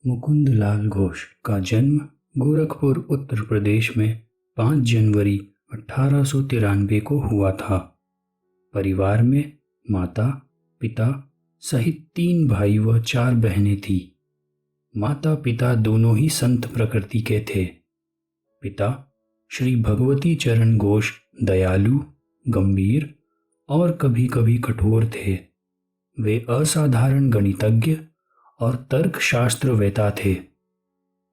मुकुंदलाल घोष का जन्म गोरखपुर उत्तर प्रदेश में 5 जनवरी 1893 को हुआ था। परिवार में माता, पिता सहित 3 भाई व 4 बहनें थीं। माता पिता दोनों ही संत प्रकृति के थे। पिता श्री भगवती चरण घोष दयालु, गंभीर और कभी कभी कठोर थे। वे असाधारण गणितज्ञ और तर्कशास्त्र वेता थे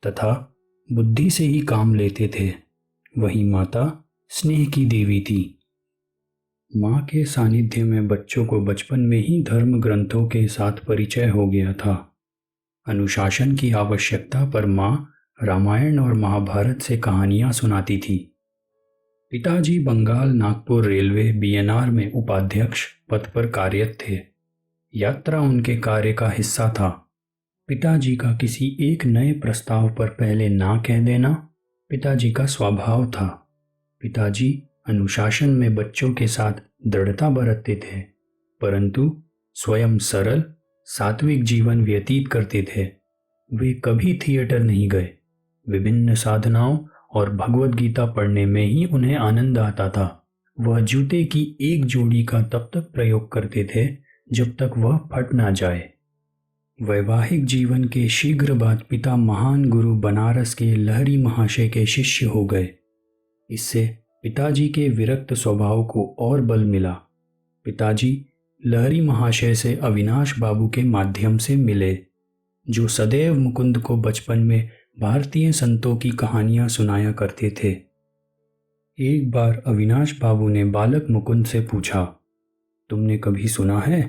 तथा बुद्धि से ही काम लेते थे। वहीं माता स्नेह की देवी थी। माँ के सानिध्य में बच्चों को बचपन में ही धर्म ग्रंथों के साथ परिचय हो गया था। अनुशासन की आवश्यकता पर माँ रामायण और महाभारत से कहानियाँ सुनाती थी। पिताजी बंगाल नागपुर रेलवे बीएनआर में उपाध्यक्ष पद पर कार्यरत थे। यात्रा उनके कार्य का हिस्सा था। पिताजी का किसी एक नए प्रस्ताव पर पहले ना कह देना पिताजी का स्वभाव था। पिताजी अनुशासन में बच्चों के साथ दृढ़ता बरतते थे, परंतु स्वयं सरल सात्विक जीवन व्यतीत करते थे। वे कभी थिएटर नहीं गए। विभिन्न साधनाओं और भगवद गीता पढ़ने में ही उन्हें आनंद आता था। वह जूते की एक जोड़ी का तब तक प्रयोग करते थे जब तक वह फट ना जाए। वैवाहिक जीवन के शीघ्र बाद पिता महान गुरु बनारस के लहरी महाशय के शिष्य हो गए। इससे पिताजी के विरक्त स्वभाव को और बल मिला। पिताजी लहरी महाशय से अविनाश बाबू के माध्यम से मिले, जो सदैव मुकुंद को बचपन में भारतीय संतों की कहानियां सुनाया करते थे। एक बार अविनाश बाबू ने बालक मुकुंद से पूछा, तुमने कभी सुना है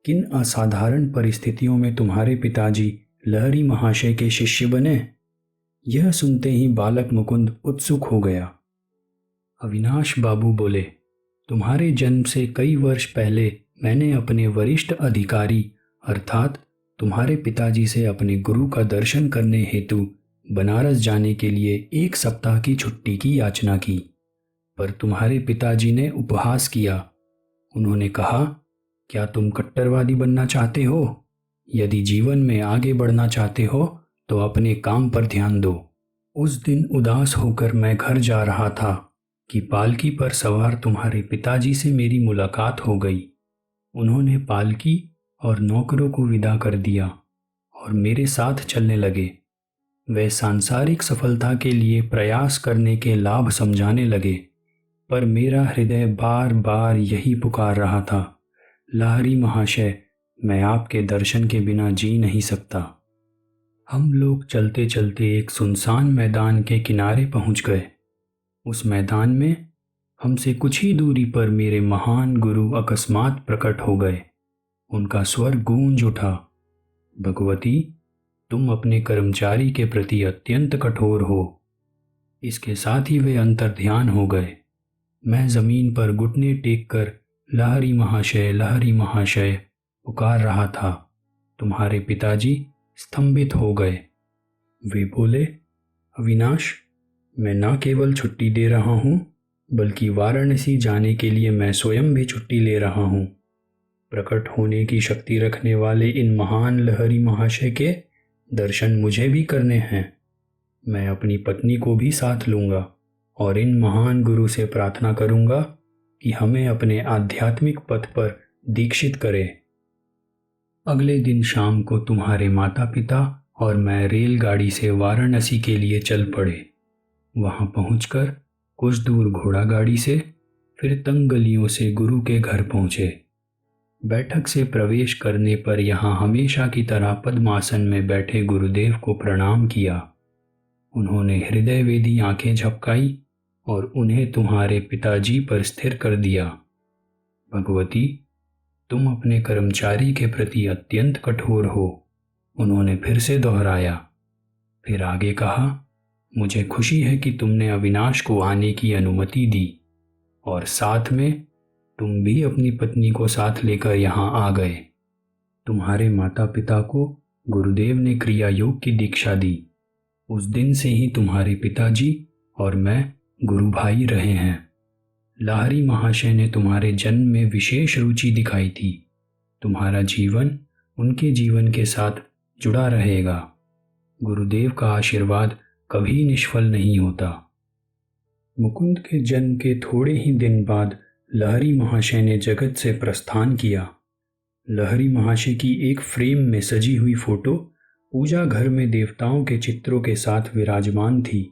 किन असाधारण परिस्थितियों में तुम्हारे पिताजी लहरी महाशय के शिष्य बने? यह सुनते ही बालक मुकुंद उत्सुक हो गया। अविनाश बाबू बोले, तुम्हारे जन्म से कई वर्ष पहले मैंने अपने वरिष्ठ अधिकारी अर्थात तुम्हारे पिताजी से अपने गुरु का दर्शन करने हेतु बनारस जाने के लिए 1 सप्ताह की छुट्टी की याचना की, पर तुम्हारे पिताजी ने उपहास किया। उन्होंने कहा, क्या तुम कट्टरवादी बनना चाहते हो? यदि जीवन में आगे बढ़ना चाहते हो तो अपने काम पर ध्यान दो। उस दिन उदास होकर मैं घर जा रहा था कि पालकी पर सवार तुम्हारे पिताजी से मेरी मुलाकात हो गई। उन्होंने पालकी और नौकरों को विदा कर दिया और मेरे साथ चलने लगे। वे सांसारिक सफलता के लिए प्रयास करने के लाभ समझाने लगे, पर मेरा हृदय बार बार यही पुकार रहा था, लहरी महाशय, मैं आपके दर्शन के बिना जी नहीं सकता। हम लोग चलते चलते एक सुनसान मैदान के किनारे पहुंच गए। उस मैदान में हमसे कुछ ही दूरी पर मेरे महान गुरु अकस्मात प्रकट हो गए। उनका स्वर गूंज उठा, भगवती, तुम अपने कर्मचारी के प्रति अत्यंत कठोर हो। इसके साथ ही वे अंतर्ध्यान हो गए। मैं जमीन पर घुटने टेक कर लहरी महाशय पुकार रहा था। तुम्हारे पिताजी स्तंभित हो गए। वे बोले, अविनाश, मैं न केवल छुट्टी दे रहा हूँ बल्कि वाराणसी जाने के लिए मैं स्वयं भी छुट्टी ले रहा हूँ। प्रकट होने की शक्ति रखने वाले इन महान लहरी महाशय के दर्शन मुझे भी करने हैं। मैं अपनी पत्नी को भी साथ लूँगा और इन महान गुरु से प्रार्थना करूँगा कि हमें अपने आध्यात्मिक पथ पर दीक्षित करे। अगले दिन शाम को तुम्हारे माता पिता और मैं रेलगाड़ी से वाराणसी के लिए चल पड़े। वहां पहुंचकर कुछ दूर घोड़ा गाड़ी से, फिर तंग गलियों से गुरु के घर पहुंचे। बैठक से प्रवेश करने पर यहाँ हमेशा की तरह पद्मासन में बैठे गुरुदेव को प्रणाम किया। उन्होंने हृदयवेदी आंखें झपकाई और उन्हें तुम्हारे पिताजी पर स्थिर कर दिया। भगवती, तुम अपने कर्मचारी के प्रति अत्यंत कठोर हो, उन्होंने फिर से दोहराया। फिर आगे कहा, मुझे खुशी है कि तुमने अविनाश को आने की अनुमति दी और साथ में तुम भी अपनी पत्नी को साथ लेकर यहाँ आ गए। तुम्हारे माता पिता को गुरुदेव ने क्रिया योग की दीक्षा दी। उस दिन से ही तुम्हारे पिताजी और मैं गुरु भाई रहे हैं। लहरी महाशय ने तुम्हारे जन्म में विशेष रुचि दिखाई थी। तुम्हारा जीवन उनके जीवन के साथ जुड़ा रहेगा। गुरुदेव का आशीर्वाद कभी निष्फल नहीं होता। मुकुंद के जन्म के थोड़े ही दिन बाद लहरी महाशय ने जगत से प्रस्थान किया। लहरी महाशय की एक फ्रेम में सजी हुई फोटो पूजा घर में देवताओं के चित्रों के साथ विराजमान थी।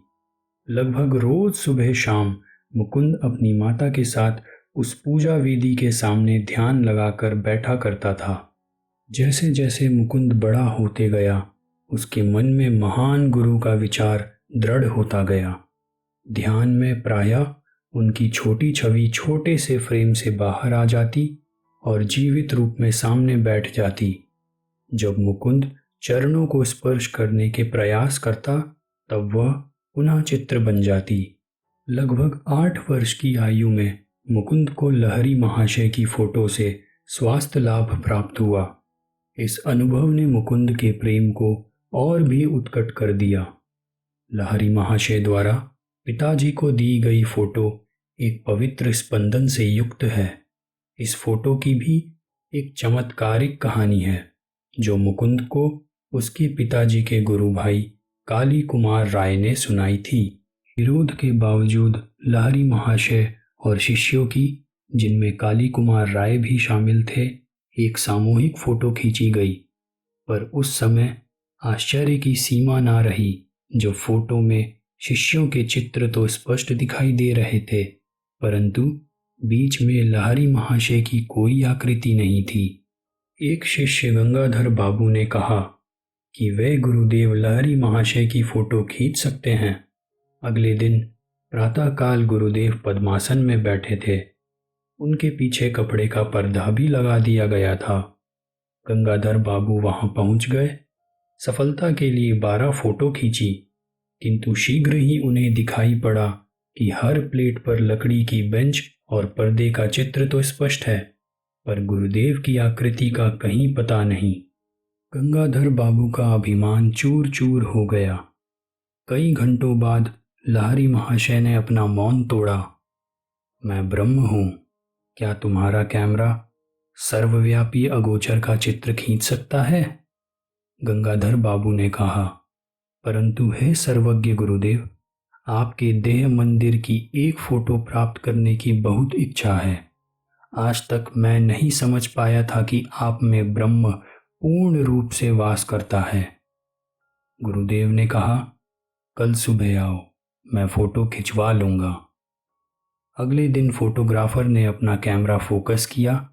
लगभग रोज सुबह शाम मुकुंद अपनी माता के साथ उस पूजा वेदी के सामने ध्यान लगाकर बैठा करता था। जैसे जैसे मुकुंद बड़ा होते गया, उसके मन में महान गुरु का विचार दृढ़ होता गया। ध्यान में प्रायः उनकी छोटी छवि छोटे से फ्रेम से बाहर आ जाती और जीवित रूप में सामने बैठ जाती। जब मुकुंद चरणों को स्पर्श करने के प्रयास करता, तब वह पुनः चित्र बन जाती। लगभग 8 वर्ष की आयु में मुकुंद को लहरी महाशय की फोटो से स्वास्थ्य लाभ प्राप्त हुआ। इस अनुभव ने मुकुंद के प्रेम को और भी उत्कट कर दिया। लहरी महाशय द्वारा पिताजी को दी गई फोटो एक पवित्र स्पंदन से युक्त है। इस फोटो की भी एक चमत्कारिक कहानी है जो मुकुंद को उसके पिताजी के गुरु भाई काली कुमार राय ने सुनाई थी। विरोध के बावजूद लहरी महाशय और शिष्यों की, जिनमें काली कुमार राय भी शामिल थे, एक सामूहिक फोटो खींची गई। पर उस समय आश्चर्य की सीमा ना रही। जो फोटो में शिष्यों के चित्र तो स्पष्ट दिखाई दे रहे थे, परंतु बीच में लहरी महाशय की कोई आकृति नहीं थी। एक शिष्य गंगाधर बाबू ने कहा कि वे गुरुदेव लहरी महाशय की फोटो खींच सकते हैं। अगले दिन प्रातःकाल गुरुदेव पद्मासन में बैठे थे। उनके पीछे कपड़े का पर्दा भी लगा दिया गया था। गंगाधर बाबू वहां पहुंच गए। सफलता के लिए 12 फोटो खींची, किंतु शीघ्र ही उन्हें दिखाई पड़ा कि हर प्लेट पर लकड़ी की बेंच और पर्दे का चित्र तो स्पष्ट है, पर गुरुदेव की आकृति का कहीं पता नहीं। गंगाधर बाबू का अभिमान चूर चूर हो गया। कई घंटों बाद लहरी महाशय ने अपना मौन तोड़ा। मैं ब्रह्म हूँ, क्या तुम्हारा कैमरा सर्वव्यापी अगोचर का चित्र खींच सकता है? गंगाधर बाबू ने कहा, परंतु हे सर्वज्ञ गुरुदेव, आपके देह मंदिर की एक फोटो प्राप्त करने की बहुत इच्छा है। आज तक मैं नहीं समझ पाया था कि आप में ब्रह्म पूर्ण रूप से वास करता है। गुरुदेव ने कहा, कल सुबह आओ, मैं फोटो खिंचवा लूँगा। अगले दिन फोटोग्राफर ने अपना कैमरा फोकस किया।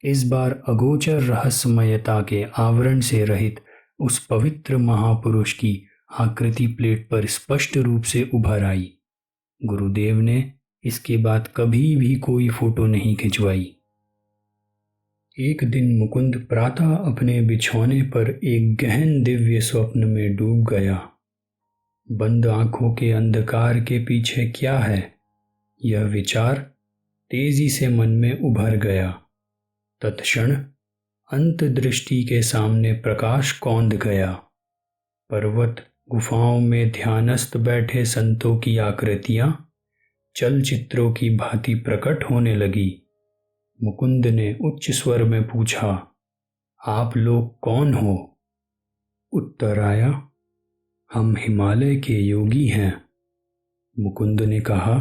इस बार अगोचर रहस्यमयता के आवरण से रहित उस पवित्र महापुरुष की आकृति प्लेट पर स्पष्ट रूप से उभर आई। गुरुदेव ने इसके बाद कभी भी कोई फोटो नहीं खिंचवाई। एक दिन मुकुंद प्रातः अपने बिछौने पर एक गहन दिव्य स्वप्न में डूब गया। बंद आंखों के अंधकार के पीछे क्या है, यह विचार तेजी से मन में उभर गया। तत्क्षण अंतर्दृष्टि के सामने प्रकाश कौंध गया। पर्वत गुफाओं में ध्यानस्थ बैठे संतों की आकृतियां चलचित्रों की भांति प्रकट होने लगी। मुकुंद ने उच्च स्वर में पूछा, आप लोग कौन हो? उत्तर आया, हम हिमालय के योगी हैं। मुकुंद ने कहा,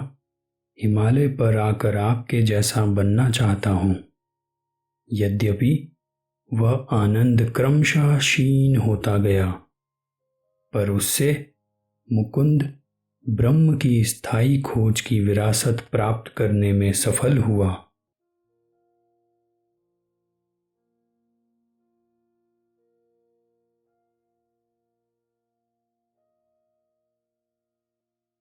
हिमालय पर आकर आपके जैसा बनना चाहता हूँ। यद्यपि वह आनंद क्रमशः क्षीण होता गया, पर उससे मुकुंद ब्रह्म की स्थायी खोज की विरासत प्राप्त करने में सफल हुआ।